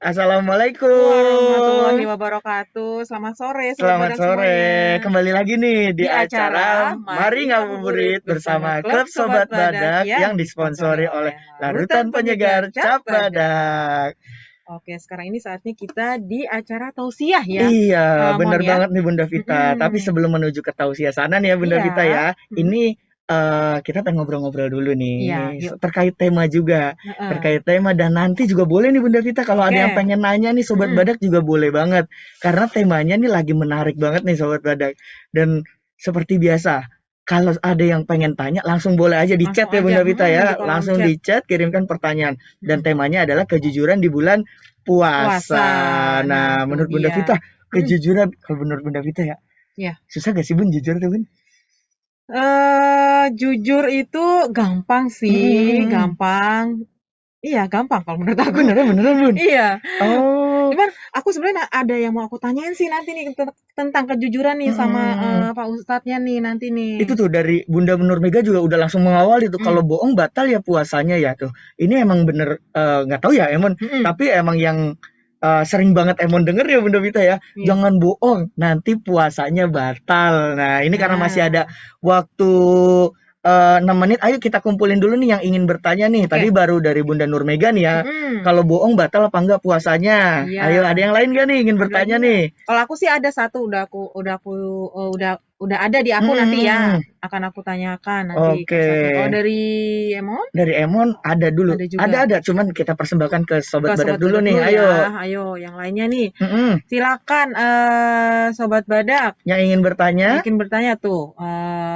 Warahmatullahi Assalamualaikum. wabarakatuh. Selamat sore, Sobat Selamat Badak sore. semuanya. Kembali lagi nih di Di acara acara Mari Mari Ngabuburit Ngabuburit bersama bersama Klub Klub Sobat Sobat Badak Badak yang yang disponsori disponsori oleh oleh Larutan Larutan Penyegar Penyegar Cap Cap Badak. Badak. Oke, sekarang ini saatnya kita di acara tausiah ya, Iya, Mon bener ya. banget nih Bunda Vita. Tapi Mm-mm. sebelum menuju ke tausiah sana nih ya Bunda Iya, Vita ya, mm-mm. ini kita pengen ngobrol-ngobrol dulu nih Iya, yuk. terkait tema juga, Heeh. terkait tema dan nanti juga boleh nih Bunda Vita kalau ada yang Oke. pengen nanya nih Sobat Mm-mm. Badak juga boleh banget. Karena temanya nih lagi menarik banget nih Sobat Badak. Dan seperti biasa, kalau ada yang pengen tanya langsung boleh aja di Langsung chat ya aja Bunda Vita di ya. kolom Langsung chat. di chat kirimkan pertanyaan dan Mm-mm. temanya adalah kejujuran di bulan Puasa. puasa. Nah, Nah, itu menurut Bunda dia. Vita, Mm-mm. kejujuran kalau menurut Bunda Vita ya, Ya. susah gak sih Bun jujur tuh Bun? Jujur itu gampang Mhm sih, mhm mhm. gampang. Iya, gampang kalau menurut aku. Beneran beneran Bun? Iya, Oh, cuman aku sebenarnya ada yang mau aku tanyain sih nanti nih tentang kejujuran nih sama mhm. Pak Ustadznya nih nanti nih. Itu tuh dari Bunda Nur Mega juga udah langsung mengawal itu Hmm, kalau bohong batal ya puasanya ya tuh. Ini emang bener nggak tahu ya Emon, hmm, tapi emang yang sering banget Emon denger ya Bunda Vita ya, iya. jangan bohong nanti puasanya batal. Nah ini karena masih ada Nah, waktu 6 menit, ayo kita kumpulin dulu nih yang ingin bertanya nih. Tadi oke. baru dari Bunda Nur Mega nih ya, Hmm, kalau bohong batal apa enggak puasanya? Ayo ada iya. yang lain gak nih ingin Ada lagi bertanya nggak? nih? Kalau aku sih ada satu, udah ada di aku nanti ya, Hmm, akan aku tanyakan nanti ke oke. Ustadznya. Kalau dari Emon Dari Emon ada dulu. ada juga. Ada, cuman kita persembahkan ke Ke Sobat Badak Sobat dulu Badak nih. dulu ya. Ayo. Ayo, yang lainnya nih. Mm-mm. Silakan Sobat Badak. Yang ingin bertanya? Mungkin bertanya tuh,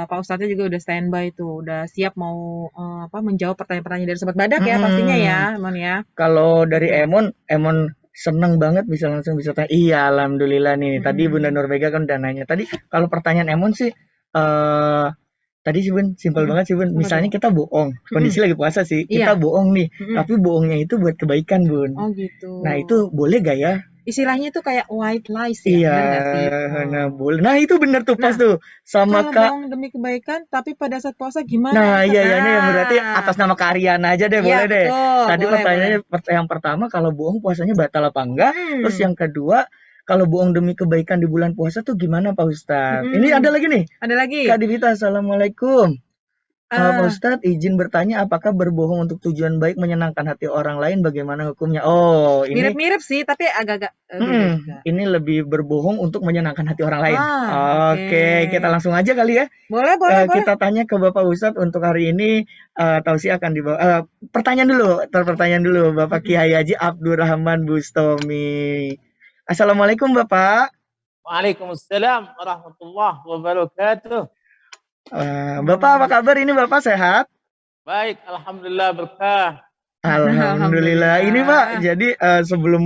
Pak Ustadznya juga udah standby tuh, udah siap mau apa menjawab pertanyaan-pertanyaan dari Sobat Badak ya pastinya ya, Mm-mm. Mon ya. Kalau dari Gitu. Emon seneng banget bisa langsung bisa tanya. Iya, alhamdulillah nih. Tadi Bunda Mm-mm. Nurmega kan udah nanya. Tadi kalau pertanyaan Emon sih, eh tadi sih Bun, simpel Mm-mm. banget sih Bun. Apa tuh? Misalnya kita bohong, Mm-mm. kondisi lagi puasa sih, Iya. kita bohong nih, Mm-mm. tapi bohongnya itu buat kebaikan Bun. Oh gitu. Nah itu boleh gak ya? Istilahnya tuh kayak white lies ya, Iya, bener nggak sih? nah Oh. boleh. Nah itu bener tuh pas Nah, tuh sama kalau Kak. bohong demi kebaikan, tapi pada saat puasa gimana Nah, iya Ustadz? iya ini berarti Nah, atas nama Kak Aryana aja deh, iya boleh deh. betul, Tadi boleh boleh. pertanyaannya yang pertama kalau bohong puasanya batal apa enggak? Terus Mm-mm. yang kedua, kalau bohong demi kebaikan di bulan puasa tuh gimana Pak Ustadz? Ini ada Mm-mm. lagi nih, Ada lagi? Kak Divita, Assalamualaikum. Pak Eh, Ustadz, izin bertanya apakah berbohong untuk tujuan baik menyenangkan hati orang lain bagaimana hukumnya? Oh, ini mirip-mirip sih, tapi agak-agak beda juga. ini lebih berbohong untuk menyenangkan hati orang lain. Oke. Oke, kita langsung aja kali ya. Boleh, boleh, boleh. Kita tanya ke Bapak Ustadz untuk hari ini tausiah akan dibawa. Pertanyaan dulu, Bapak Mm-mm. Kiai Haji Abdurrahman Bustomi. Assalamualaikum Bapak. Waalaikumsalam warahmatullahi wabarakatuh. Bapak apa Hmm. kabar? Ini Bapak sehat? Baik, alhamdulillah berkah. Alhamdulillah. Ini Pak, Alhamdulillah. jadi sebelum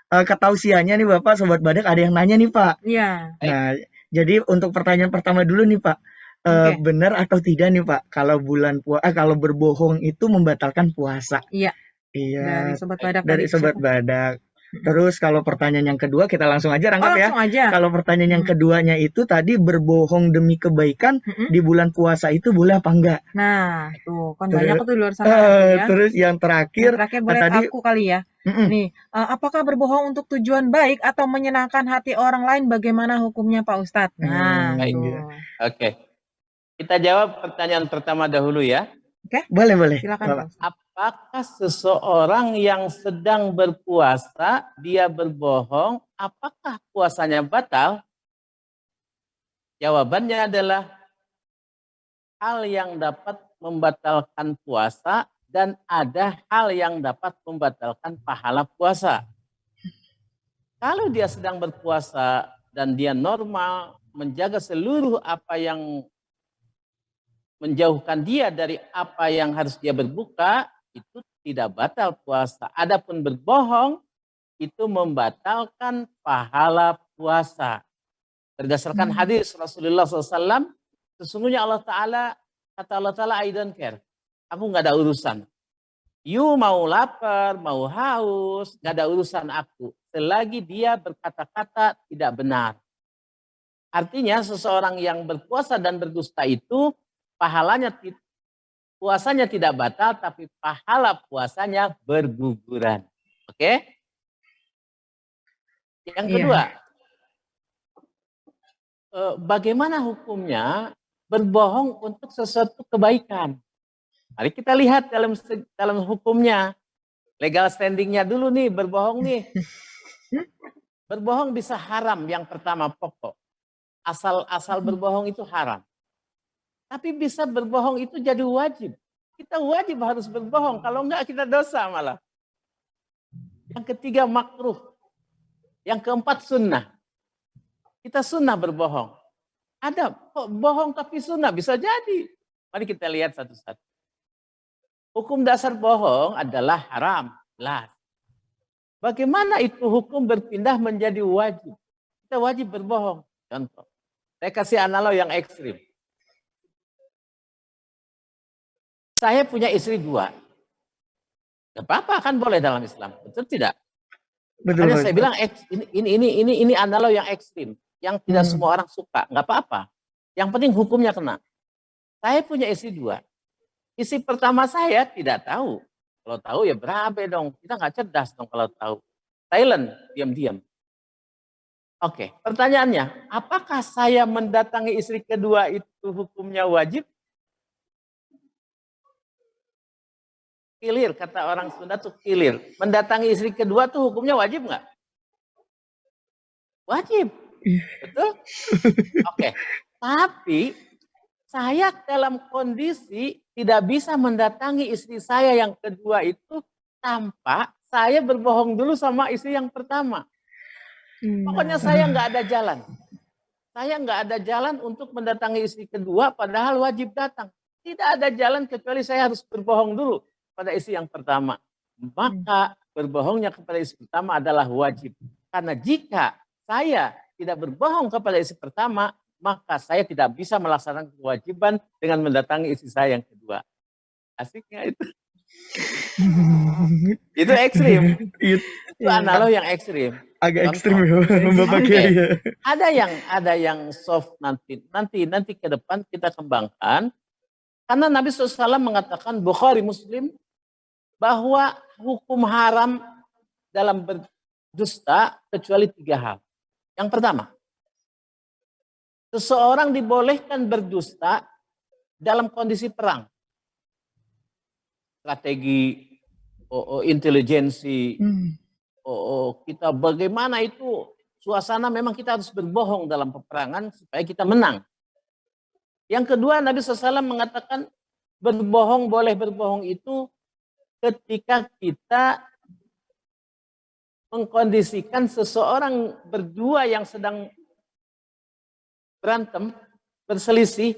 ke tausiahnya nih Bapak, Sobat Badak ada yang nanya nih Pak. Iya. Baik, Nah, jadi untuk pertanyaan pertama dulu nih Pak, Oke. benar atau tidak nih Pak, kalau berbohong itu membatalkan puasa? Iya. Dari Iya, Sobat baik. Badak tadi dari Sobat siapa? Badak. Mm-mm. Terus kalau pertanyaan yang kedua kita langsung aja Oh, rangkap ya. langsung aja. Kalau pertanyaan yang Mm-mm. keduanya itu tadi berbohong demi kebaikan Mm-mm. di bulan puasa itu boleh apa enggak? Nah, tuh kan banyak Terus, tuh di luar sana tuh ya. terus yang Yang terakhir terakhir boleh tadi, aku kali ya. mm-mm, Nih, apakah berbohong untuk tujuan baik atau menyenangkan hati orang lain? Bagaimana hukumnya Pak Ustadz? Nah, Baik. iya. tuh. Oke. Kita jawab pertanyaan pertama dahulu ya. Oke, Boleh boleh. silakan Pak Bapak. Ustadz. Apakah seseorang yang sedang berpuasa, dia berbohong, apakah puasanya batal? Jawabannya adalah hal yang dapat membatalkan puasa dan ada hal yang dapat membatalkan pahala puasa. Kalau dia sedang berpuasa dan dia normal, menjaga seluruh apa yang menjauhkan dia dari apa yang harus dia berbuka, itu tidak batal puasa. Adapun berbohong, itu membatalkan pahala puasa. Berdasarkan Hmm. hadis Rasulullah SAW, sesungguhnya Allah Ta'ala, kata Allah Ta'ala, I don't care. Aku nggak ada urusan. You mau lapar, mau haus, nggak ada urusan aku. Selagi dia berkata-kata tidak benar. Artinya seseorang yang berpuasa dan berdusta itu pahalanya puasanya tidak batal tapi pahala puasanya berguguran. Oke? Yang Iya. kedua, bagaimana hukumnya berbohong untuk sesuatu kebaikan? Mari kita lihat dalam hukumnya, legal standingnya dulu nih, berbohong nih. Berbohong bisa haram yang pertama pokok. Asal berbohong itu haram. Tapi bisa berbohong itu jadi wajib. Kita wajib harus berbohong, kalau enggak kita dosa malah. Yang ketiga makruh. Yang keempat sunnah. Kita sunnah berbohong. Ada kok bohong tapi sunnah, bisa jadi. Mari kita lihat satu-satu. Hukum dasar bohong adalah haram. Jelas. Bagaimana itu hukum berpindah menjadi wajib? Kita wajib berbohong. Contoh. Saya kasih analog yang ekstrim. Saya punya istri 2. Gak apa-apa kan boleh dalam Islam. Betul tidak? Betul, Makanya Pak saya Ustadz. bilang ini analog yang ekstrim. Yang tidak semua orang suka. Gak apa-apa. Yang penting hukumnya kena. Saya punya istri 2. Istri pertama saya tidak tahu. Kalau tahu ya berabe dong. Kita nggak cerdas dong kalau tahu. Silent, diam-diam. Oke, pertanyaannya, apakah saya mendatangi istri kedua itu hukumnya wajib? Kilir, kata orang Sunda tuh kilir. Mendatangi istri kedua tuh hukumnya wajib nggak? Wajib. Betul? Oke. Tapi saya dalam kondisi tidak bisa mendatangi istri saya yang kedua itu tanpa saya berbohong dulu sama istri yang pertama. Pokoknya saya nggak ada jalan. Saya nggak ada jalan untuk mendatangi istri kedua padahal wajib datang. Tidak ada jalan kecuali saya harus berbohong dulu pada istri yang pertama. Maka berbohongnya kepada istri pertama adalah wajib. Karena jika saya tidak berbohong kepada istri pertama, maka saya tidak bisa melaksanakan kewajiban dengan mendatangi istri saya yang kedua. Asiknya itu. Itu ekstrim. Itu analog yang ekstrim. Agak ekstrim Contoh. ya, Bapak Kiai ya. Ada yang soft nanti ke depan kita kembangkan. Karena Nabi SAW mengatakan Bukhari Muslim bahwa hukum haram dalam berdusta kecuali 3 hal. Yang pertama, seseorang dibolehkan berdusta dalam kondisi perang. Strategi, intelijensi, kita bagaimana itu suasana memang kita harus berbohong dalam peperangan supaya kita menang. Yang kedua, Nabi SAW mengatakan boleh berbohong itu ketika kita mengkondisikan seseorang berdua yang sedang berantem, berselisih,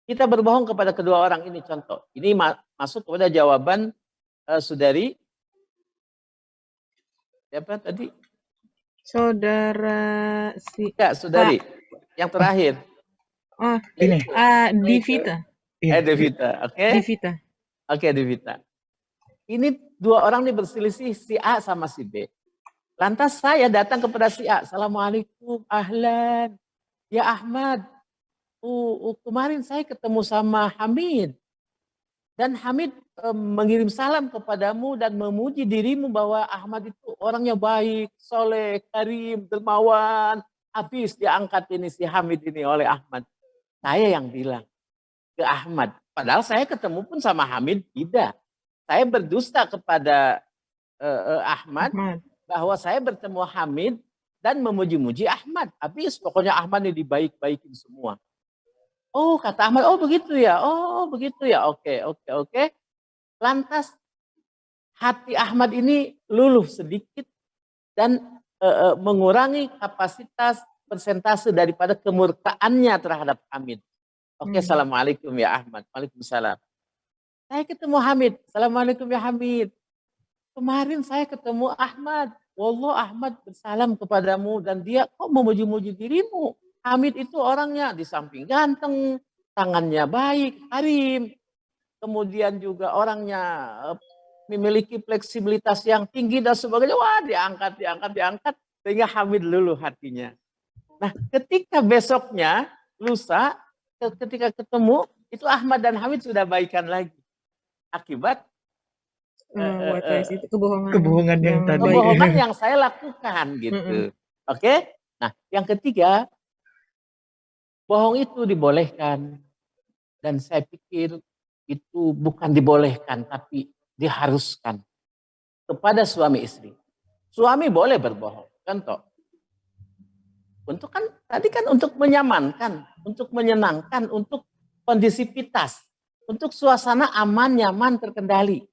kita berbohong kepada kedua orang ini. Contoh, ini masuk kepada jawaban saudari, siapa tadi? Saudara Saudari, yang terakhir. Oh, ini. Divita. Devita, oke? Divita. Oke, Devita. Ini 2 orang nih berselisih, si A sama si B. Lantas saya datang kepada si A, Assalamualaikum, ahlan. Ya Ahmad, kemarin saya ketemu sama Hamid. Dan Hamid mengirim salam kepadamu dan memuji dirimu bahwa Ahmad itu orangnya baik, soleh, karim, dermawan. Habis diangkat ini si Hamid ini oleh Ahmad. Saya yang bilang ke Ahmad. Padahal saya ketemu pun sama Hamid tidak. Saya berdusta kepada Ahmad bahwa saya bertemu Hamid dan memuji-muji Ahmad. Habis pokoknya Ahmad ini dibaik-baikin semua. Oh, kata Ahmad, oh begitu ya, oke. Lantas hati Ahmad ini luluh sedikit dan mengurangi kapasitas persentase daripada kemurkaannya terhadap Hamid. Oke, Assalamualaikum ya Ahmad. Waalaikumsalam. Saya ketemu Hamid. Assalamualaikum ya Hamid. Kemarin saya ketemu Ahmad. Wallah Ahmad bersalam kepadamu dan dia kok memuji-muji dirimu. Hamid itu orangnya di samping ganteng, tangannya baik, karim. Kemudian juga orangnya memiliki fleksibilitas yang tinggi dan sebagainya. Wah, diangkat. Sehingga Hamid luluh hatinya. Nah, ketika besoknya, lusa, ketika ketemu, itu Ahmad dan Hamid sudah baikan lagi. Akibat Itu kebohongan yang tadi. Kebohongan yang saya lakukan gitu. Oke? Nah, yang ketiga, bohong itu dibolehkan. Dan saya pikir itu bukan dibolehkan, tapi diharuskan kepada suami istri. Suami boleh berbohong. Contoh, untuk kan tadi kan untuk menyamankan, untuk menyenangkan, untuk kondisivitas, untuk suasana aman, nyaman, terkendali.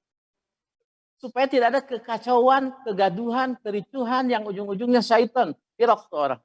Supaya tidak ada kekacauan, kegaduhan, kericuhan yang ujung-ujungnya syaitan. Pirok tuh orang.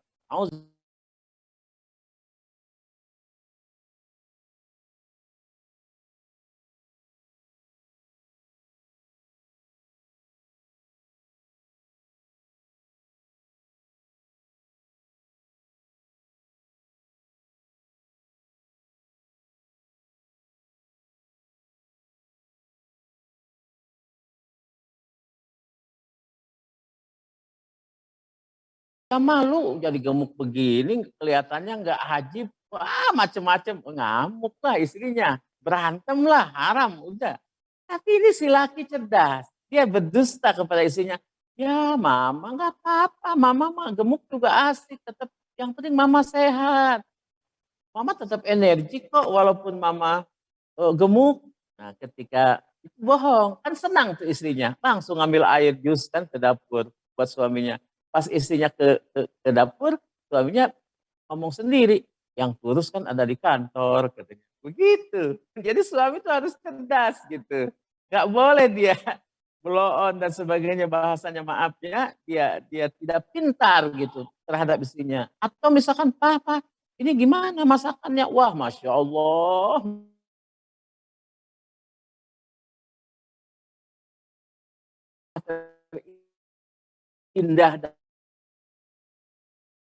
Ya malu jadi gemuk begini, kelihatannya nggak hajib. Wah macem-macem, ngamuk lah istrinya. Berantem lah, haram, udah. Tapi ini si laki cerdas. Dia berdusta kepada istrinya. Ya mama nggak apa-apa, mama mah gemuk juga asik. Tetap yang penting mama sehat. Mama tetap energi kok walaupun mama gemuk. Nah ketika itu bohong, kan senang tuh istrinya. Langsung ngambil air jus kan ke dapur buat suaminya. Pas istrinya ke dapur, suaminya ngomong sendiri. Yang kurus kan ada di kantor katanya. Begitu. Jadi suami itu harus cerdas gitu. Nggak boleh dia blow on dan sebagainya, bahasanya maaf ya, dia tidak pintar gitu terhadap istrinya. Atau misalkan papa, ini gimana masakannya? Wah, masya Allah, indah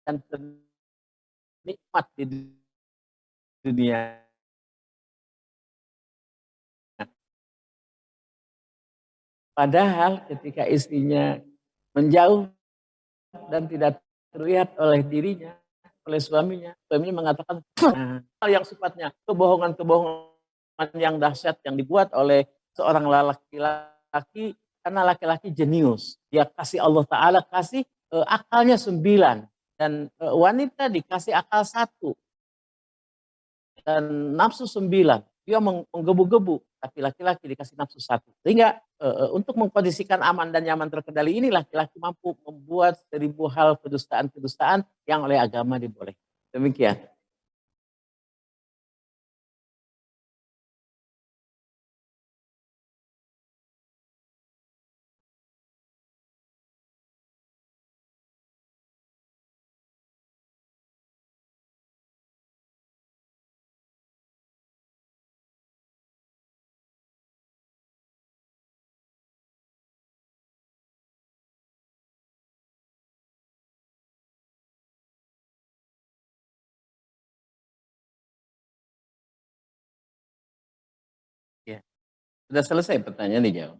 dan nikmat di dunia. Padahal ketika istrinya menjauh dan tidak terlihat oleh dirinya, oleh suaminya mengatakan hal yang sifatnya kebohongan-kebohongan yang dahsyat yang dibuat oleh seorang laki-laki, karena laki-laki jenius. Dia kasih Allah Ta'ala kasih akalnya 9 dan wanita dikasih akal 1 dan nafsu 9. Dia menggebu-gebu, tapi laki-laki dikasih nafsu 1. Sehingga untuk mengkondisikan aman dan nyaman terkendali ini, laki-laki mampu membuat 1000 hal kedustaan-kedustaan yang oleh agama dibolehkan. Demikian. Ya. Sudah selesai pertanyaan dijawab.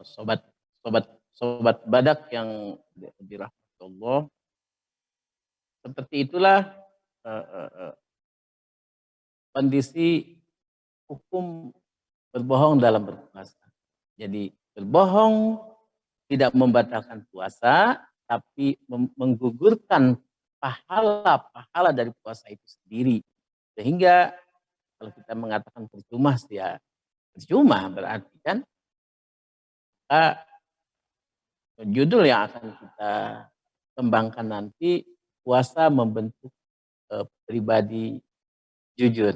Sobat sobat sobat badak yang dirahmati Allah, seperti itulah kondisi hukum berbohong dalam berpuasa. Jadi berbohong tidak membatalkan puasa, tapi menggugurkan pahala-pahala dari puasa itu sendiri. Sehingga kalau kita mengatakan percuma, ya percuma berarti kan judul yang akan kita kembangkan nanti, puasa membentuk pribadi jujur.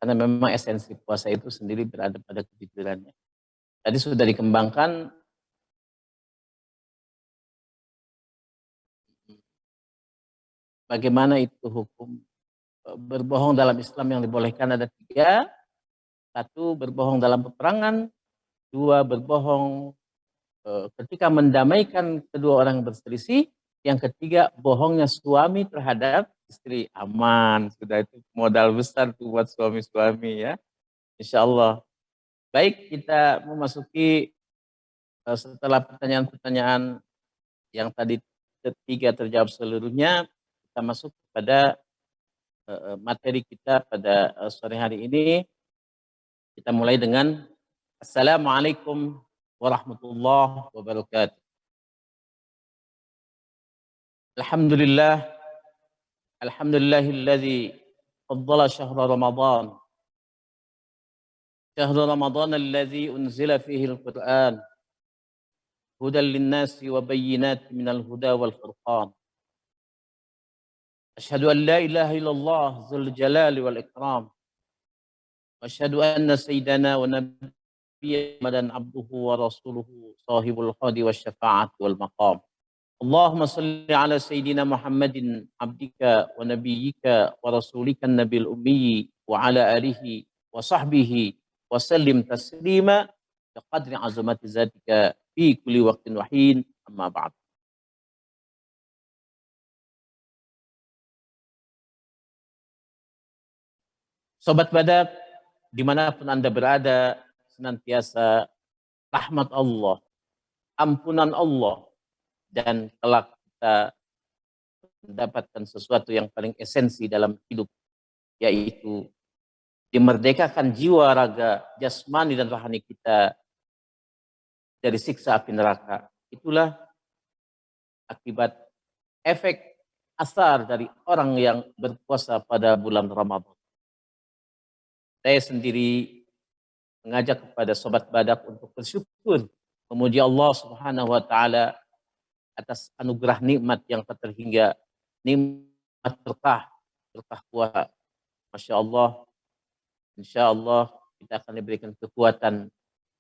Karena memang esensi puasa itu sendiri berada pada kejujurannya. Tadi sudah dikembangkan bagaimana itu hukum berbohong dalam Islam yang dibolehkan ada 3. 1, berbohong dalam peperangan. 2, berbohong ketika mendamaikan kedua orang yang berselisih. Yang ketiga, bohongnya suami terhadap istri. Aman, sudah itu modal besar tuh buat suami-suami ya. Insya Allah. Baik, kita memasuki setelah pertanyaan-pertanyaan yang tadi ketiga terjawab seluruhnya, kita masuk pada materi kita pada sore hari ini. Kita mulai dengan Assalamualaikum warahmatullahi wabarakatuh. Alhamdulillah, alhamdulillahilladzi faddala syahra Ramadan. Syahra Ramadan alladzi unzila fihi al-Qur'an. Hudan lin-nasi wa bayyinatin minal huda wal furqan. Asyhadu an la ilaha illallah dzul jalali wal ikram. Wa asyhadu anna sayyidana wa nabiyyana Muhammadan abduhu wa rasuluhu sahibul hadi wasyafa'ati wal maqam. Allahumma salli ala sayyidina Muhammadin abdika wa nabiyyika wa rasulika nabil ummi wa ala alihi wa sahbihi wa sallim taslima biqadri azamati zatika fi kulli waqtin wa hin, amma ba'd. Sobat Badak, dimanapun Anda berada, senantiasa rahmat Allah, ampunan Allah, dan kelak kita mendapatkan sesuatu yang paling esensi dalam hidup, yaitu dimerdekakan jiwa, raga, jasmani, dan rohani kita dari siksa api neraka. Itulah akibat efek asar dari orang yang berpuasa pada bulan Ramadan. Saya sendiri mengajak kepada Sobat Badak untuk bersyukur, memuji Allah Subhanahu wa Ta'ala atas anugerah nikmat yang tak terhingga, nikmat berkah puasa. Masya Allah, insya Allah kita akan diberikan kekuatan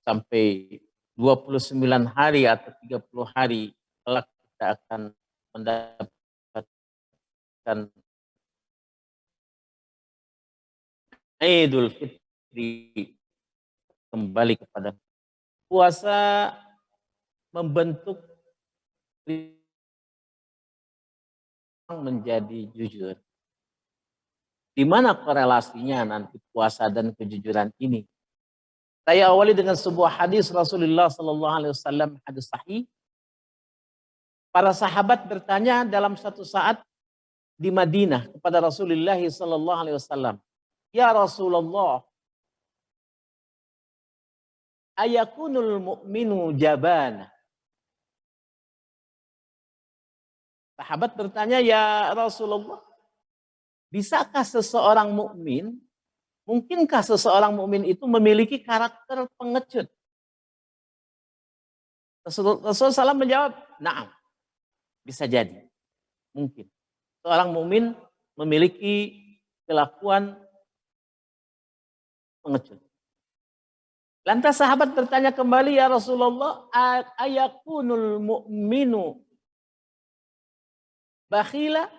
sampai 29 hari atau 30 hari, kelak kita akan mendapatkan Idul Fitri, kembali kepada puasa, membentuk menjadi jujur. Di mana korelasinya nanti puasa dan kejujuran ini? Saya awali dengan sebuah hadis Rasulullah Sallallahu Alaihi Wasallam, hadis sahih. Para sahabat bertanya dalam satu saat di Madinah kepada Rasulullah Sallallahu Alaihi Wasallam, ya Rasulullah, ayakunul mu'minu jabana. Sahabat bertanya, ya Rasulullah, bisakah seseorang mukmin, mungkinkah seseorang mukmin itu memiliki karakter pengecut? Rasulullah SAW menjawab, na'am, bisa jadi, mungkin. Seorang mukmin memiliki kelakuan pengecut. Lantas sahabat bertanya kembali, ya Rasulullah, ayakunul mu'minu bakhila?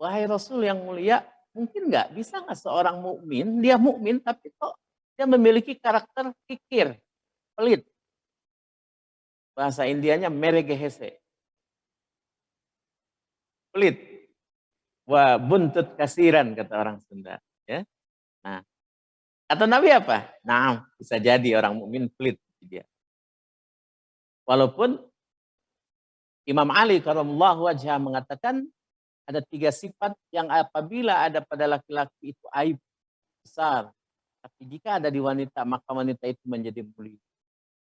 Wahai Rasul yang mulia, mungkin nggak, bisa nggak seorang mukmin, dia mukmin tapi kok dia memiliki karakter kikir, pelit. Bahasa Indianya meregehese. Pelit. Wah, buntut kasiran kata orang Sunda, ya. Nah, kata Nabi apa? Nah, bisa jadi orang mukmin pelit dia. Walaupun Imam Ali karramallahu wajhah mengatakan ada 3 sifat yang apabila ada pada laki-laki itu aib besar, tapi jika ada di wanita maka wanita itu menjadi mulia.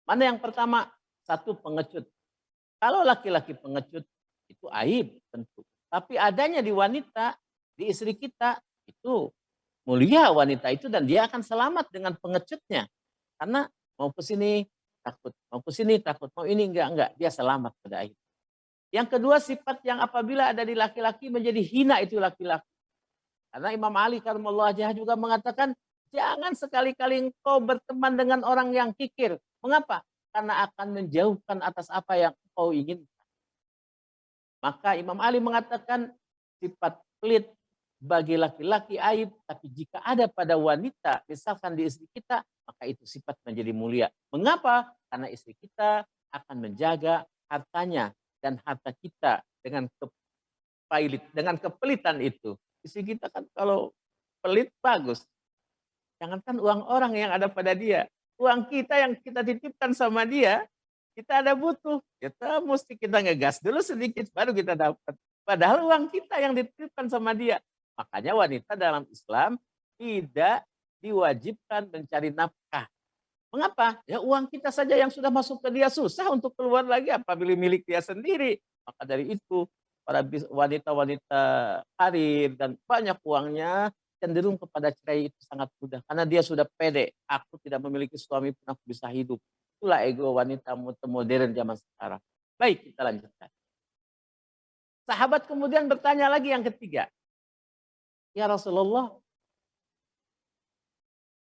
Mana yang pertama? 1, pengecut. Kalau laki-laki pengecut itu aib tentu, tapi adanya di wanita, di istri kita itu mulia wanita itu, dan dia akan selamat dengan pengecutnya. Karena mau ke sini takut, mau ke sini takut, mau ini enggak, dia selamat pada akhirnya. Yang kedua, sifat yang apabila ada di laki-laki menjadi hina itu laki-laki. Karena Imam Ali karramallahu wajhah juga mengatakan, jangan sekali-kali engkau berteman dengan orang yang kikir. Mengapa? Karena akan menjauhkan atas apa yang engkau inginkan. Maka Imam Ali mengatakan sifat pelit, bagi laki-laki aib, tapi jika ada pada wanita, misalkan di istri kita, maka itu sifat menjadi mulia. Mengapa? Karena istri kita akan menjaga hartanya dan harta kita dengan dengan kepelitan itu. Istri kita kan kalau pelit bagus. Jangankan uang orang yang ada pada dia, uang kita yang kita titipkan sama dia, kita ada butuh, kita mesti kita ngegas dulu sedikit baru kita dapat. Padahal uang kita yang dititipkan sama dia. Makanya wanita dalam Islam tidak diwajibkan mencari nafkah. Mengapa? Ya uang kita saja yang sudah masuk ke dia susah untuk keluar lagi apabila milik dia sendiri. Maka dari itu para wanita-wanita karir dan banyak uangnya cenderung kepada cerai itu sangat mudah. Karena dia sudah pede. Aku tidak memiliki suami pun aku bisa hidup. Itulah ego wanita modern zaman sekarang. Baik, kita lanjutkan. Sahabat kemudian bertanya lagi yang ketiga. Ya Rasulullah,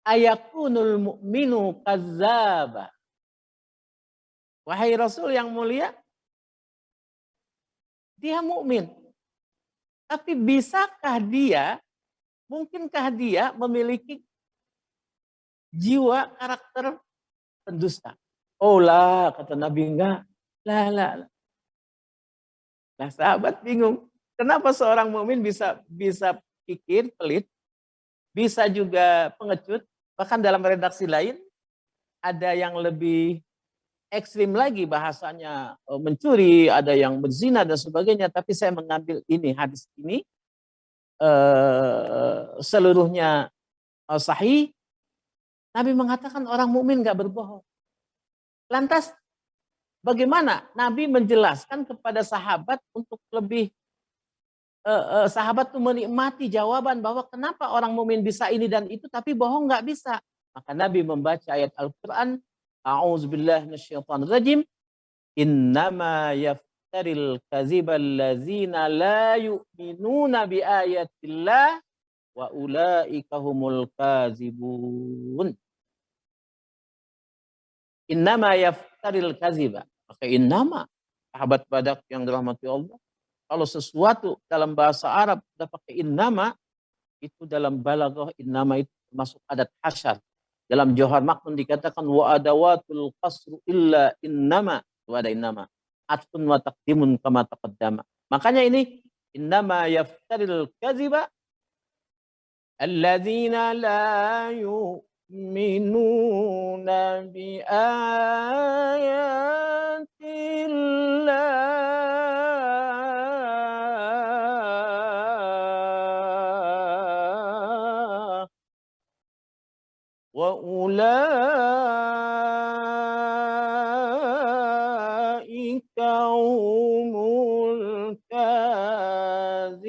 ayakunul mu'minu kazzaba. Wahai Rasul yang mulia, dia mukmin. Tapi mungkinkah dia memiliki jiwa karakter pendusta? Oh lah, kata Nabi, enggak. Lah. Nah, sahabat bingung. Kenapa seorang mukmin bisa pikir pelit, bisa juga pengecut, bahkan dalam redaksi lain ada yang lebih ekstrim lagi bahasanya mencuri, ada yang berzina dan sebagainya. Tapi saya mengambil hadis ini seluruhnya sahih. Nabi mengatakan orang mukmin nggak berbohong. Lantas bagaimana Nabi menjelaskan kepada sahabat untuk lebih sahabat itu menikmati jawaban bahwa kenapa orang mukmin bisa ini dan itu tapi bohong nggak bisa. Maka Nabi membaca ayat Al-Quran, A'udzubillahi minasyaitonirrajim, innama yaftaril kazibal ladzina la yu'minuna bi ayatillah wa ulaika humul kazibun. Innama yaftaril kaziba. Maka innama, sahabat Badak yang dirahmati Allah, kalau sesuatu dalam bahasa Arab sudah pakai innama, itu dalam balaghah innama itu termasuk adat hasyar. Dalam Johar Maknun dikatakan wa adawatul qasru illa innama, itu ada innama. Atfun wa taqdimun kama taqaddama. Makanya ini innama yaftaril kaziba alladzina la yu'minuna bi ayatillah wa ulaika humul kadzibun.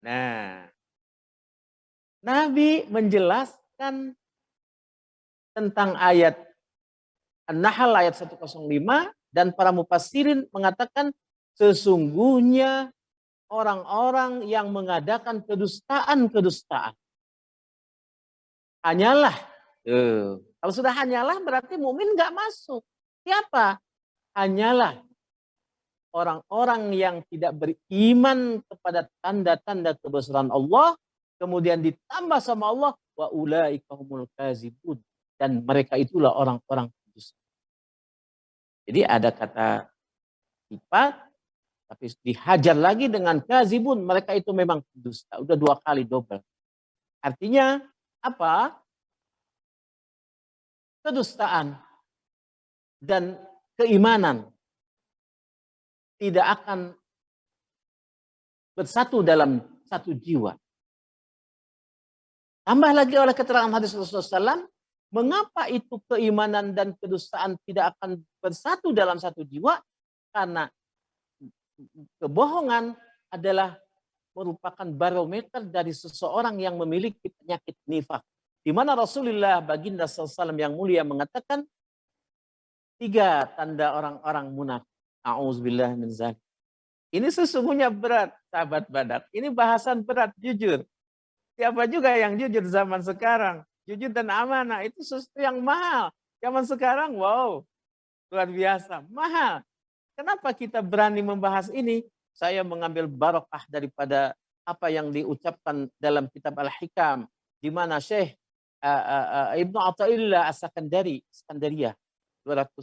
Nah, Nabi menjelaskan tentang ayat An-Nahl ayat 105 dan para mufassirin mengatakan sesungguhnya orang-orang yang mengadakan kedustaan. Hanyalah. Kalau sudah hanyalah berarti mukmin nggak masuk. Siapa? Hanyalah orang-orang yang tidak beriman kepada tanda-tanda kebesaran Allah, kemudian ditambah sama Allah, wa ulaika humul kazibun. Dan mereka itulah orang-orang pendusta. Jadi ada kata sifat, tapi dihajar lagi dengan kazibun, mereka itu memang pendusta. Udah 2 kali double. Artinya apa? Kedustaan dan keimanan tidak akan bersatu dalam satu jiwa. Tambah lagi oleh keterangan hadis Rasulullah SAW, mengapa itu keimanan dan kedustaan tidak akan bersatu dalam satu jiwa? Karena kebohongan adalah merupakan barometer dari seseorang yang memiliki penyakit nifak. Di mana Rasulullah baginda SAW yang mulia mengatakan 3 tanda orang-orang munafik. A'udzubillah min dzalik. Ini sesungguhnya berat, sahabat Badak. Ini bahasan berat, jujur. Siapa juga yang jujur zaman sekarang? Jujur dan amanah itu sesuatu yang mahal. Zaman sekarang, wow. Luar biasa, mahal. Kenapa kita berani membahas ini? Saya mengambil barokah daripada apa yang diucapkan dalam kitab Al-Hikam, di mana Syekh Ibnu Athaillah As-Sakandari, Iskandaria, 200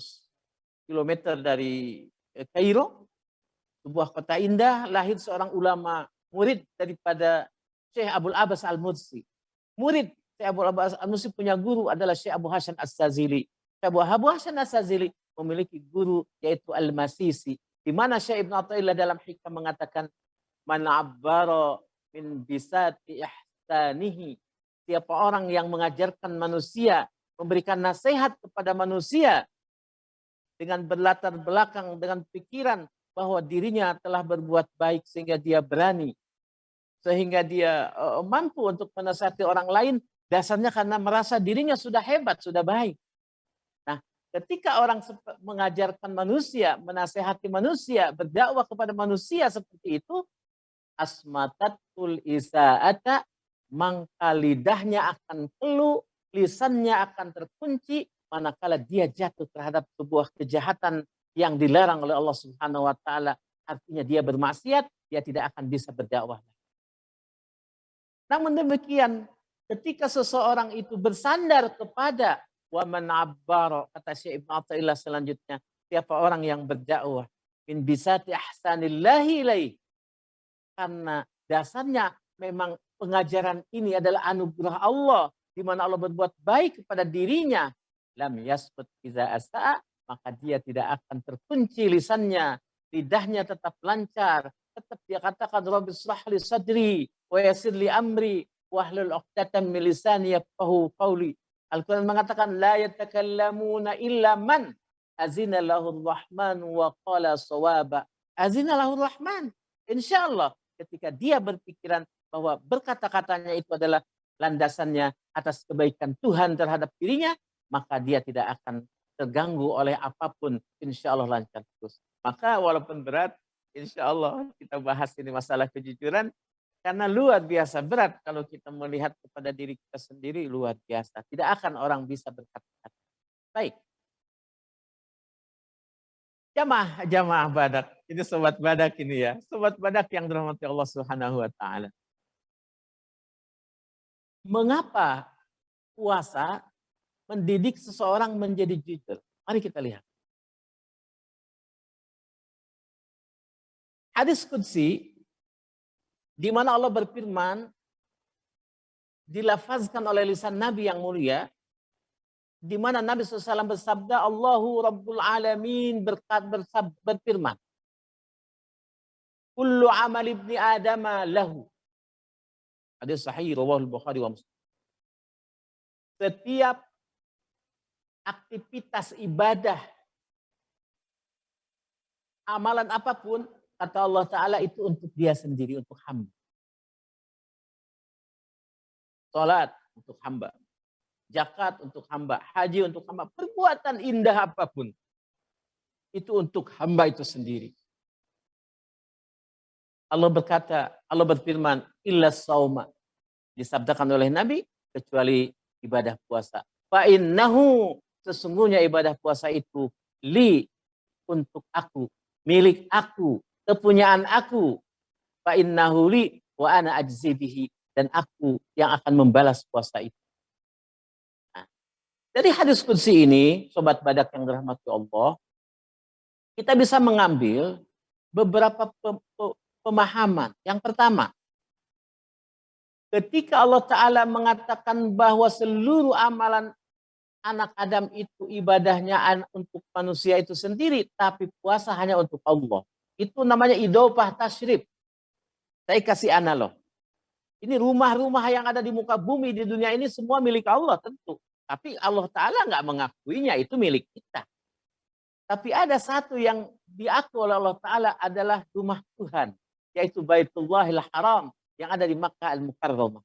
kilometer dari Kairo, sebuah kota indah, lahir seorang ulama, murid daripada Syekh Abul Abbas Al-Mursi. Murid Syekh Abul Abbas Al-Mursi punya guru adalah Syekh Abu Hasan As-Sazili. Syekh Abu Hasan As-Sazili memiliki guru yaitu Al-Masisi, di mana Syekh Ibnu Athaillah dalam hikmah mengatakan, man abbara min bisati ihsanihi, siapa orang yang mengajarkan manusia, memberikan nasihat kepada manusia dengan berlatar belakang, dengan pikiran bahwa dirinya telah berbuat baik sehingga dia berani, sehingga dia mampu untuk menasihati orang lain, dasarnya karena merasa dirinya sudah hebat, sudah baik. Nah, ketika orang mengajarkan manusia, menasehati manusia, berdakwah kepada manusia seperti itu, asmatatul isaata, maka lidahnya akan keluh, lisannya akan terkunci, manakala dia jatuh terhadap sebuah kejahatan yang dilarang oleh Allah Subhanahu wa taala. Artinya dia bermaksiat, dia tidak akan bisa berdakwah. Namun demikian, ketika seseorang itu bersandar kepada wa man abbara, kata Syekh Ibnu Athaillah selanjutnya, siapa orang yang berdakwah min bisati ahsanillahi ilaih, karena dasarnya memang pengajaran ini adalah anugerah Allah, di mana Allah berbuat baik kepada dirinya, lam yasbut iza asa'a, maka dia tidak akan terkunci lisannya, lidahnya tetap lancar, tetap dia katakan Rabbi shrah li sadri wa yassir li amri wahlul 'uqdatam min lisani yafqahu qawli. Al-Quran mengatakan la yatakallamuna illa man azina lahur rahman wa qala shawaba. Azina lahur rahman. Insyaallah ketika dia berpikiran bahwa berkata-katanya itu adalah landasannya atas kebaikan Tuhan terhadap dirinya, maka dia tidak akan terganggu oleh apapun, insya Allah lancar terus. Maka walaupun berat, insya Allah kita bahas ini masalah kejujuran, karena luar biasa berat kalau kita melihat kepada diri kita sendiri, luar biasa. Tidak akan orang bisa berkata-kata. Baik. Jamaah badak. Ini sobat badak ini ya. Sobat badak yang dirahmati Allah Subhanahu wa taala. Mengapa puasa mendidik seseorang menjadi jujur? Mari kita lihat. Hadis qudsi di mana Allah berfirman, dilafazkan oleh lisan Nabi yang mulia, di mana Nabi SAW bersabda, Allahu Rabbul Alamin berfirman, kullu amal ibni adama lahu. Hadis sahih riwayat Bukhari wa Muslim. Setiap aktivitas ibadah, amalan apapun, kata Allah Ta'ala itu untuk dia sendiri, untuk hamba. Salat untuk hamba. Zakat untuk hamba. Haji untuk hamba. Perbuatan indah apapun, itu untuk hamba itu sendiri. Allah berkata, Allah berfirman, illa sauma. Disabdakan oleh Nabi, kecuali ibadah puasa. Fa'innahu, sesungguhnya ibadah puasa itu li, untuk aku, milik aku, kepunyaan aku. Fa'innahu li wa ana ajzi bihi, dan aku yang akan membalas puasa itu. Nah, dari hadis qudsi ini, sobat badak yang dirahmati Allah, kita bisa mengambil beberapa pemahaman. Yang pertama, ketika Allah Ta'ala mengatakan bahwa seluruh amalan anak Adam itu ibadahnya untuk manusia itu sendiri, tapi puasa hanya untuk Allah. Itu namanya idofah tasyrif. Saya kasih analog. Ini rumah-rumah yang ada di muka bumi di dunia ini semua milik Allah tentu. Tapi Allah Ta'ala nggak mengakuinya, itu milik kita. Tapi ada satu yang diakui oleh Allah Ta'ala adalah rumah Tuhan, yaitu Baitullahil Haram yang ada di Makkah Al-Mukarramah.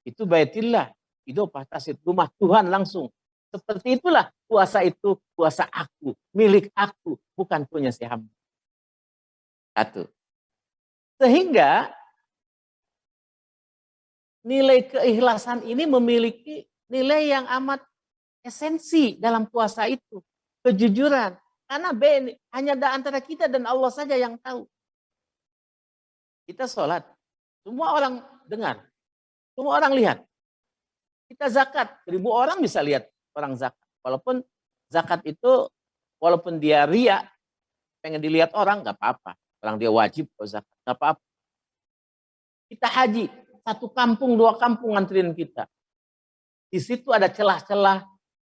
Itu Baitillah, idofah tasyrif, rumah Tuhan langsung. Seperti itulah puasa itu, puasa aku, milik aku, bukan punya si hamba. Satu. Sehingga nilai keikhlasan ini memiliki nilai yang amat esensi dalam puasa itu. Kejujuran. Karena hanya antara kita dan Allah saja yang tahu. Kita sholat, semua orang dengar, semua orang lihat. Kita zakat, 1000 orang bisa lihat orang zakat. Walaupun zakat itu, walaupun dia ria, pengen dilihat orang, nggak apa-apa. Orang dia wajib kok zakat, nggak apa-apa. Kita haji, 1 kampung, 2 kampung nganterin kita. Di situ ada celah-celah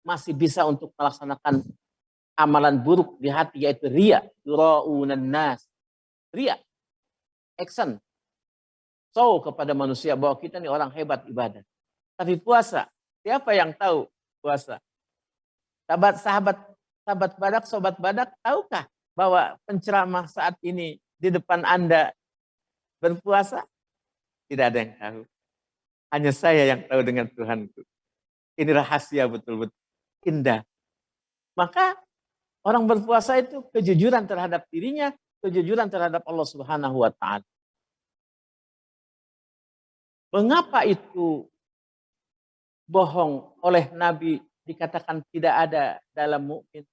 masih bisa untuk melaksanakan amalan buruk di hati, yaitu ria, yura'unan nas. Ria, action, show kepada manusia bahwa kita ini orang hebat ibadah. Tapi puasa, siapa yang tahu puasa? Sahabat badak, sobat badak, tahukah bahwa penceramah saat ini di depan Anda berpuasa? Tidak ada yang tahu. Hanya saya yang tahu dengan Tuhanku. Ini rahasia betul-betul indah. Maka orang berpuasa itu kejujuran terhadap dirinya, kejujuran terhadap Allah Subhanahu wa Ta'ala. Mengapa itu bohong oleh Nabi dikatakan tidak ada dalam mukmin?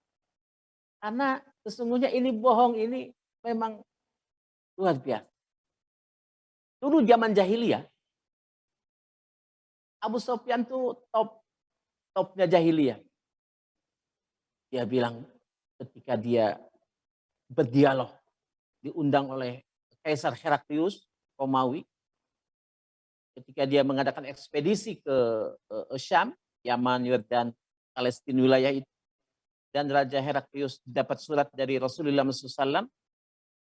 Karena sesungguhnya ini bohong ini memang luar biasa. Dulu zaman jahiliyah, Abu Sufyan tuh topnya jahiliyah. Dia bilang ketika dia berdialog, diundang oleh Kaisar Heraklius Romawi, ketika dia mengadakan ekspedisi ke Syam, Yaman, Yordan, Palestina wilayah itu, dan Raja Heraklius dapat surat dari Rasulullah SAW.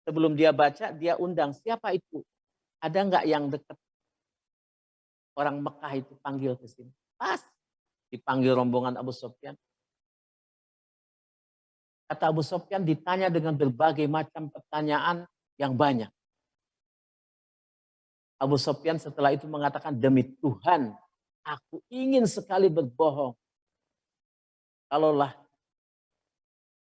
Sebelum dia baca, dia undang, siapa itu? Ada nggak yang dekat? Orang Mekah itu panggil ke sini. Pas dipanggil rombongan Abu Sufyan. Kata Abu Sufyan ditanya dengan berbagai macam pertanyaan yang banyak. Abu Sufyan setelah itu mengatakan, demi Tuhan, aku ingin sekali berbohong. Kalaulah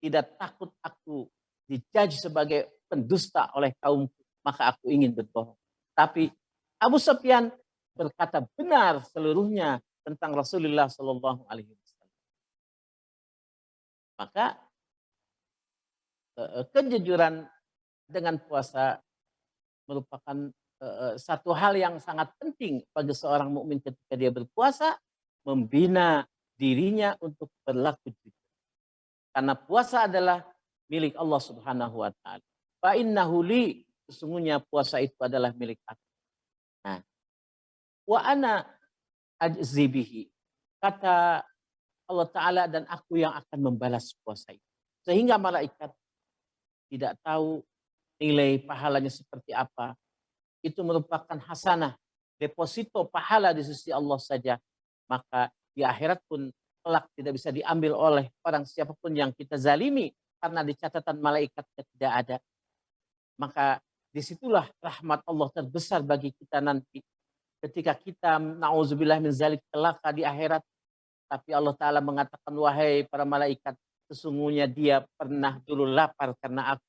tidak takut aku dijudge sebagai pendusta oleh kaumku, maka aku ingin berbohong. Tapi Abu Sufyan berkata benar seluruhnya tentang Rasulullah Shallallahu Alaihi Wasallam. Maka kejujuran dengan puasa merupakan satu hal yang sangat penting bagi seorang mukmin ketika dia berpuasa, membina dirinya untuk berlaku jujur. Karena puasa adalah milik Allah Subhanahu wa Ta'ala. Fa innahu li, sesungguhnya puasa itu adalah milik aku. Nah, wa ana ajzi bihi, kata Allah Ta'ala, dan aku yang akan membalas puasa itu. Sehingga malaikat tidak tahu nilai pahalanya seperti apa. Itu merupakan hasanah, deposito pahala di sisi Allah saja. Maka di akhirat pun kelak tidak bisa diambil oleh orang siapapun yang kita zalimi, karena di catatan malaikatnya tidak ada. Maka disitulah rahmat Allah terbesar bagi kita nanti. Ketika kita na'udzubillah min zalik celaka di akhirat, tapi Allah Ta'ala mengatakan, wahai para malaikat, sesungguhnya dia pernah dulu lapar karena aku,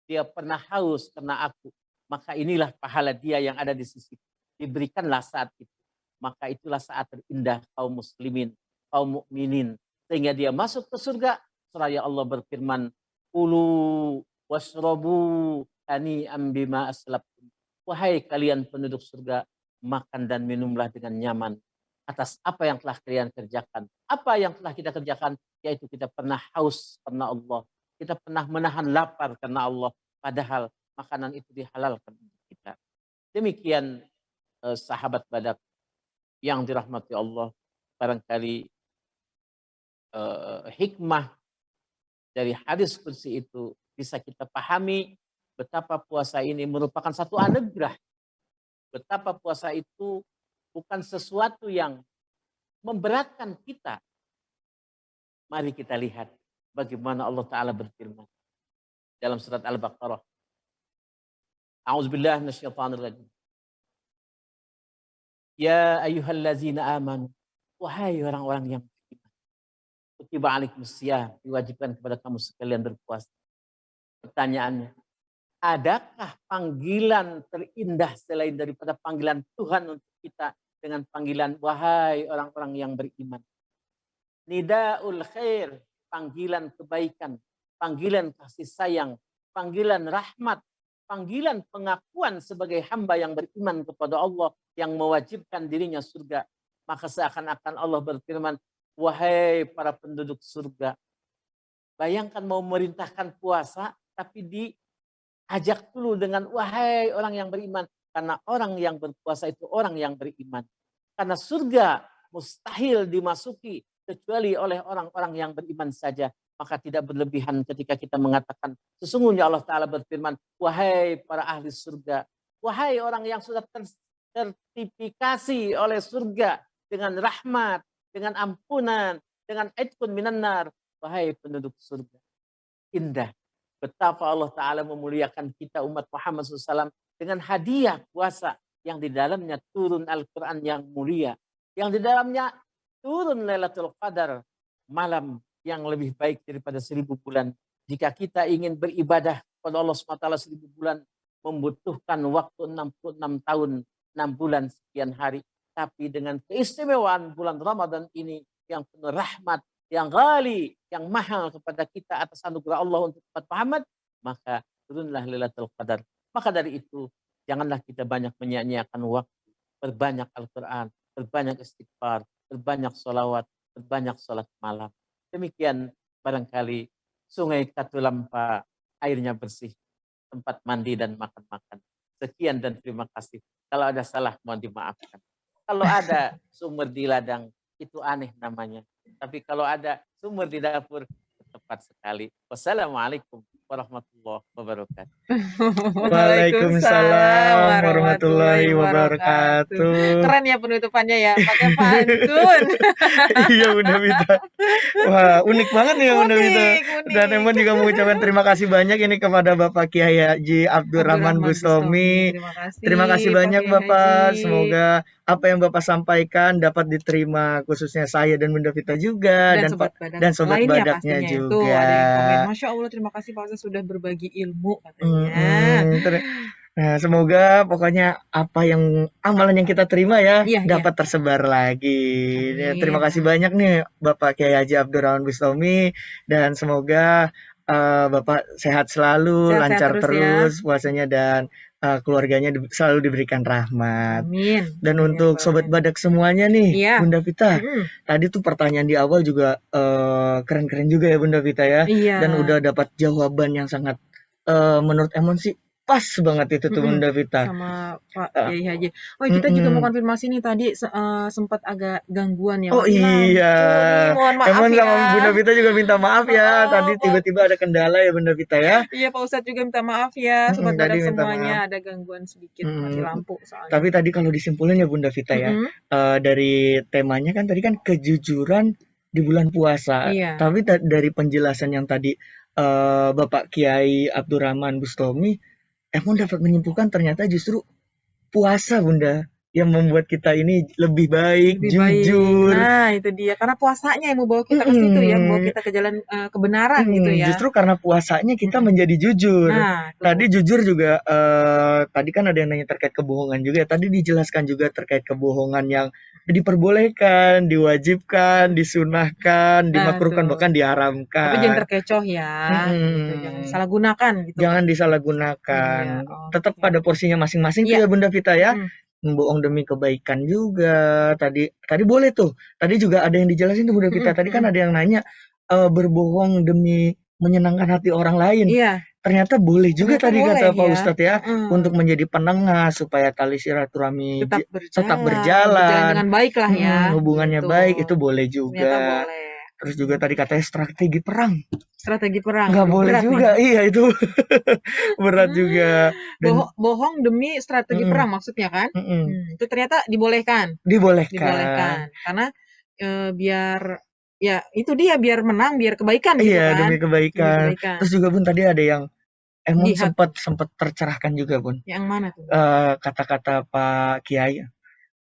dia pernah haus karena aku, maka inilah pahala dia yang ada di sisi. Diberikanlah saat itu. Maka itulah saat terindah kaum muslimin, kaum mukminin, sehingga dia masuk ke surga. Seraya Allah berfirman, kulu wasrobu hani'am bima aslabtum. Wahai kalian penduduk surga, makan dan minumlah dengan nyaman atas apa yang telah kalian kerjakan. Apa yang telah kita kerjakan, yaitu kita pernah haus karena Allah. Kita pernah menahan lapar karena Allah. Padahal makanan itu dihalalkan untuk kita. Demikian sahabat badak yang dirahmati Allah. Barangkali hikmah dari hadis qudsi itu bisa kita pahami betapa puasa ini merupakan satu anugerah. Betapa puasa itu bukan sesuatu yang memberatkan kita. Mari kita lihat bagaimana Allah Ta'ala berfirman dalam surat Al-Baqarah. A'udzubillahi minasyaitonirrajim. Ya ayyuhallazina amanu, wahai orang-orang yang beriman, kutiba alaikumusiyam, diwajibkan kepada kamu sekalian berpuasa. Pertanyaannya, adakah panggilan terindah selain daripada panggilan Tuhan untuk kita dengan panggilan wahai orang-orang yang beriman? Nidaul khair, panggilan kebaikan, panggilan kasih sayang, panggilan rahmat, panggilan pengakuan sebagai hamba yang beriman kepada Allah yang mewajibkan dirinya surga. Maka seakan-akan Allah berfirman, wahai para penduduk surga, bayangkan mau memerintahkan puasa, tapi diajak dulu dengan wahai orang yang beriman. Karena orang yang berpuasa itu orang yang beriman. Karena surga mustahil dimasuki kecuali oleh orang-orang yang beriman saja. Maka tidak berlebihan ketika kita mengatakan, sesungguhnya Allah Ta'ala berfirman, wahai para ahli surga, wahai orang yang sudah tersertifikasi oleh surga dengan rahmat, dengan ampunan, dengan aitqun minannar, wahai penduduk surga. Indah betapa Allah Ta'ala memuliakan kita umat Muhammad SAW dengan hadiah puasa yang di dalamnya turun Al-Quran yang mulia, yang di dalamnya turun Lailatul Qadar, malam yang lebih baik daripada 1000 bulan. Jika kita ingin beribadah kepada Allah SWT 1000 bulan, membutuhkan waktu 66 tahun, 6 bulan, sekian hari. Tapi dengan keistimewaan bulan Ramadan ini yang penuh rahmat, yang ghali, yang mahal kepada kita atas anugerah Allah untuk umat Muhammad, maka turunlah Lailatul Qadar. Maka dari itu, janganlah kita banyak menyia-nyiakan waktu, berbanyak Al-Quran, berbanyak istighfar, berbanyak sholawat, berbanyak sholat malam. Demikian barangkali Sungai Katulampa airnya bersih, tempat mandi dan makan-makan. Sekian dan terima kasih. Kalau ada salah mohon dimaafkan. Kalau ada sumur di ladang, itu aneh namanya. Tapi kalau ada sumur di dapur, tepat sekali. Wassalamualaikum warahmatullahi wabarakatuh. Waalaikumsalam warahmatullahi wabarakatuh. Keren ya penutupannya ya, pakai pantun. Iya Bunda Vita. Wah, unik banget nih ya Bunda Vita. Unik. Dan Emon juga mengucapkan terima kasih banyak ini kepada Bapak Kiai Haji Abdurrahman Bustomi. Terima kasih banyak Bapak. Semoga apa yang Bapak sampaikan dapat diterima khususnya saya dan Bunda Vita juga dan sobat badaknya juga. Tuh, ada yang komen, Masya Allah, terima kasih Pak Ustaz sudah berbagi ilmu katanya. Nah, semoga pokoknya apa yang amalan yang kita terima ya dapat tersebar lagi. Ya, terima kasih banyak nih Bapak Kiai Haji Abdurrahman Bustomi dan semoga Bapak sehat selalu, lancar terus puasanya dan keluarganya selalu diberikan rahmat. Amin. Dan untuk sobat badak semuanya nih, Bunda Vita, tadi tuh pertanyaan di awal juga keren-keren juga ya Bunda Vita ya. Dan udah dapat jawaban yang sangat menurut Emon sih pas banget itu tuh Bunda Vita. Sama Pak Kiai Haji. Oh, kita juga mau konfirmasi nih tadi sempat agak gangguan ya. Oh iya. Mohon maaf Emon ya. sama Bunda Vita juga minta maaf ya. Tadi tiba-tiba ada kendala ya Bunda Vita ya. Iya Pak Ustadz juga minta maaf ya. Sobat badak semuanya ada gangguan sedikit mati lampu soalnya. Tapi tadi kalau disimpulin ya Bunda Vita ya. Dari temanya kan tadi kan kejujuran di bulan puasa. Tapi dari penjelasan yang tadi Bapak Kiai Abdurrahman Bustomi, Emon dapat menyimpulkan ternyata justru puasa Bunda yang membuat kita ini lebih baik, jujur. Nah itu dia, karena puasanya yang membawa kita ke situ ya, membawa kita ke jalan kebenaran gitu ya. Justru karena puasanya kita menjadi jujur. Tadi jujur juga, tadi kan ada yang nanya terkait kebohongan juga. Tadi dijelaskan juga terkait kebohongan yang diperbolehkan, diwajibkan, disunahkan, dimakruhkan, bahkan diharamkan. Tapi jangan terkecoh ya, gitu. Jangan disalahgunakan gitu. Jangan disalahgunakan. Tetap pada porsinya masing-masing tuh ya Bunda Vita ya. Membohong demi kebaikan juga. Tadi boleh tuh. Tadi juga ada yang dijelasin tuh Bunda Vita. Tadi kan ada yang nanya berbohong demi menyenangkan hati orang lain. Ternyata boleh juga tadi kata Pak Ustadz ya, untuk menjadi penengah supaya tali silaturahmi tetap berjalan dengan baik lah ya. Hubungannya gitu. Baik itu boleh juga. Ternyata boleh. Terus juga tadi katanya strategi perang. Nggak boleh juga. Nih. Iya itu berat juga. Dan bohong demi strategi perang maksudnya kan? Itu ternyata dibolehkan. Karena biar ya itu dia biar menang, biar kebaikan gitu kan. Demi kebaikan. Terus juga Bun tadi ada yang Emon sempat tercerahkan juga Bun. Yang mana tuh? Kata-kata Pak Kiai.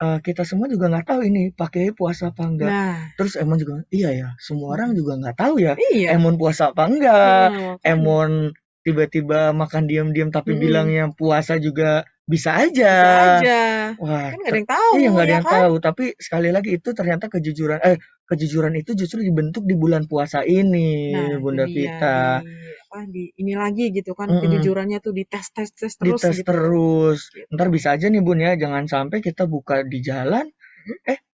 Kita semua juga nggak tahu ini Pak Kiai puasa apa enggak. Terus Emon juga iya ya, semua orang juga nggak tahu ya. Emon puasa apa enggak. Emon tiba-tiba makan diam-diam tapi bilangnya puasa juga bisa aja. Wah, kan nggak ada yang tahu. Iya nggak ada yang tahu. Tapi sekali lagi itu ternyata kejujuran kejujuran itu justru dibentuk di bulan puasa ini, Nah, itu Bunda dia Vita. ini lagi gitu kan, Mm-mm. kejujurannya tuh dites terus Dites gitu. terus. Gitu. Ntar bisa aja nih Bun ya, jangan sampai kita buka di jalan,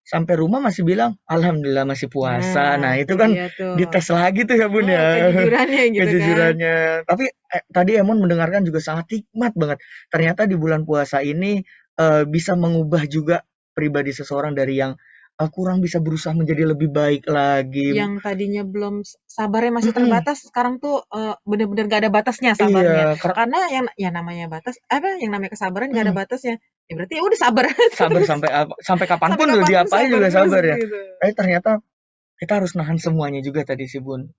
sampai rumah masih bilang alhamdulillah masih puasa. Nah, itu kan dites lagi tuh ya Bun ya. Kejujurannya gitu Kejujurannya. Tapi tadi Emon mendengarkan juga sangat hikmat banget. Ternyata di bulan puasa ini bisa mengubah juga pribadi seseorang dari yang kurang bisa berusaha menjadi lebih baik lagi. Yang tadinya belum sabarnya masih terbatas, sekarang tuh benar-benar gak ada batasnya sabarnya. Iya, karena yang namanya batas, yang namanya kesabaran gak ada batasnya. Ya berarti udah sabar. Sabar sampai kapanpun lo diapain juga sabar ya. Gitu. Tapi ternyata kita harus nahan semuanya juga tadi sih Bun.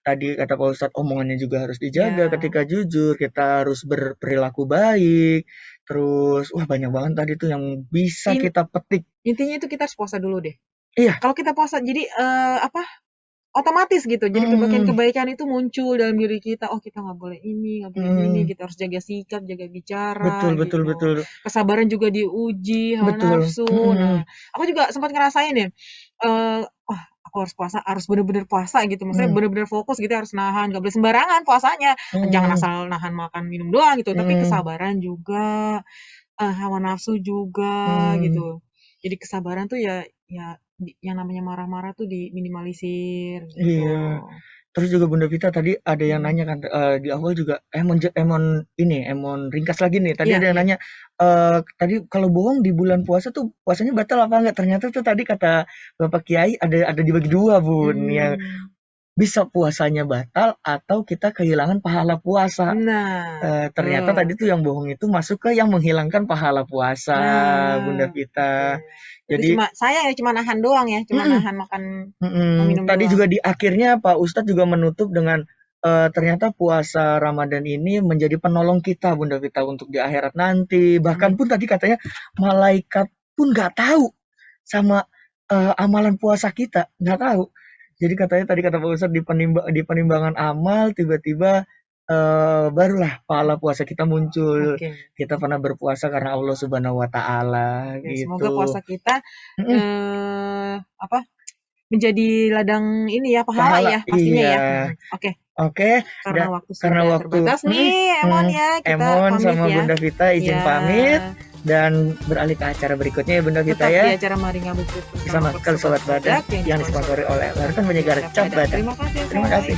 Tadi kata Pak Ustadz omongannya juga harus dijaga ketika jujur, kita harus berperilaku baik. Terus banyak banget tadi tuh yang bisa kita petik. Intinya itu kita harus puasa dulu deh. Iya. Kalau kita puasa jadi otomatis gitu. Jadi kebaikan itu muncul dalam diri kita. Oh, kita nggak boleh ini, nggak boleh ini. Kita harus jaga sikap, jaga bicara. Betul. Kesabaran juga diuji, hawa nafsu. Nah, aku juga sempat ngerasain ya. Aku harus puasa, harus benar-benar puasa gitu. Maksudnya benar-benar fokus gitu, harus nahan. Nggak boleh sembarangan puasanya. Jangan asal nahan makan minum doang gitu. Tapi kesabaran juga, hawa nafsu juga gitu. Jadi kesabaran tuh ya yang namanya marah-marah tuh diminimalisir gitu. Iya. Terus juga Bunda Vita tadi ada yang nanya kan di awal juga Emon ringkas lagi nih. Tadi ada yang nanya tadi kalau bohong di bulan puasa tuh puasanya batal apa enggak? Ternyata tuh tadi kata Bapak Kiai ada dibagi dua Bun, yang bisa puasanya batal atau kita kehilangan pahala puasa. Nah, ternyata tadi tuh yang bohong itu masuk ke yang menghilangkan pahala puasa, Bunda Vita. Jadi cuma nahan doang ya, cuma nahan makan minum tadi doang. juga di akhirnya Pak Ustadz juga menutup dengan ternyata puasa Ramadan ini menjadi penolong kita Bunda Vita untuk di akhirat nanti. Bahkan pun tadi katanya malaikat pun nggak tahu sama amalan puasa kita, nggak tahu. Jadi katanya tadi kata Pak Ustadz di penimbangan amal tiba-tiba barulah pahala puasa kita muncul. Kita pernah berpuasa karena Allah Subhanahu wa Ta'ala gitu. Semoga puasa kita menjadi ladang ini ya, pahala ya pastinya ya. Oke. Karena waktu terbatas nih Emon ya, kita Emon pamit sama ya. Bunda Vita izin pamit dan beralih ke acara berikutnya ya Bunda Vita ya. Tetap di acara Mari Ngabuburit bersama Sobat Badak yang disponsori oleh Yayasan Penyegar Cap Badak. Terima kasih.